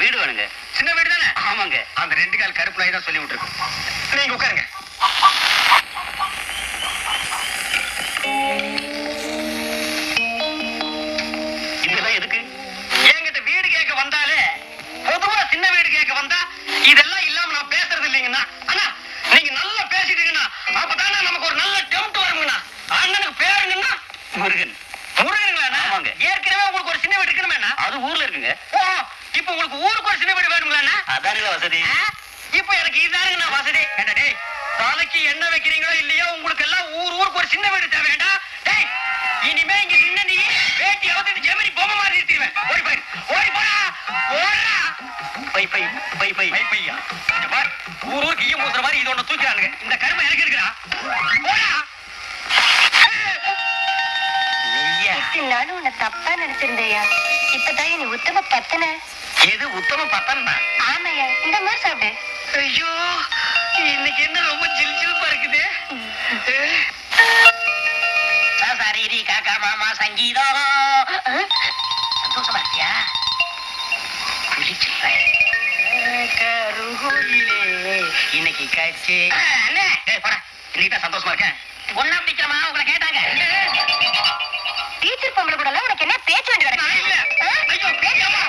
வீடு வேணுங்க. சின்ன வீடு தானே? ஆமாங்க. அந்த 2 கால் கருப்பு நாய் தான் சொல்லி விட்டுருக்கோம். நீங்க உட்காருங்க. இதெல்லாம் எதுக்கு? என்கிட்ட வீடு கேட்க வந்தாலே பொதுவா சின்ன வீடு கேட்க வந்தா இதெல்லாம் இல்லாம நான் பேசுறது இல்லைங்கண்ணா. ஆனா நீங்க நல்லா பேசிட்டீங்கன்னா அப்பதானே நமக்கு ஒரு நல்ல டெம்ட் வருங்கண்ணா. அண்ணனுக்கு பேருங்கண்ணா முருகன். முருகனுங்களா? ஆமாங்க. ஏற்கனவே உங்களுக்கு ஒரு சின்ன வீடு இருக்கணுமேண்ணா. அது ஊர்ல இருக்குங்க. ஓ, இப்ப உங்களுக்கு ஊருக்கு ஒரு சின்ன வீடு வேணுங்களாண்ணா? அதானுங்க வசதி. இப்ப எனக்கு இதுதானுங்கண்ணா வசதி. ஏண்டா டேய், தலைக்கு என்ன வைக்கிறீங்களோ இல்லையோ உங்களுக்கு எல்லாம் ஊருக்கு ஒரு சின்ன வீடு தேவையாண்டா. டேய், இனிமே இங்க நின்னு நீ வேட்டி அவுத்துட்டு ஜெமினி பொம்மை மாதிரி நிறுத்திடுவேன். ஓடி போய் ஓடி போடா ஓடா. பை பை பை பை பை பையா இங்க பார், ஊருக்கு ஈயம் பூசுற மாதிரி இது ஒண்ணு தூக்கிறானுங்க. இந்த கருமை எனக்கு இருக்குடா. போடா. நீயா? நானும் உன்னை தப்பா நினைச்சிருந்தேயா. இப்பதான் நீ உத்தம பத்தன. எது உத்தம பத்தன்னா? ஆமையா, இந்த மாதிரி சாப்பிடு. ஐயோ, இன்னைக்கு என்ன ரொம்ப ஜில்ஜில்பா இருக்குது. சரி காக்கா மாமா சங்கீதம். சந்தோஷமா இருக்கியா? குளிச்சுறேன். கருங்கோயிலே இன்னைக்கு காய்ச்சி. அண்ணே, டேய் போடா. இன்னைக்கு தான் சந்தோஷமா இருக்கேன். ஒண்ணா பிடிக்கிறமா உங்களை கேட்டாங்க. டீச்சர் பொம்பளை கூட உனக்கு என்ன பேச்சு வேண்டி நான் இல்ல. ஐயோ, பேசாமா.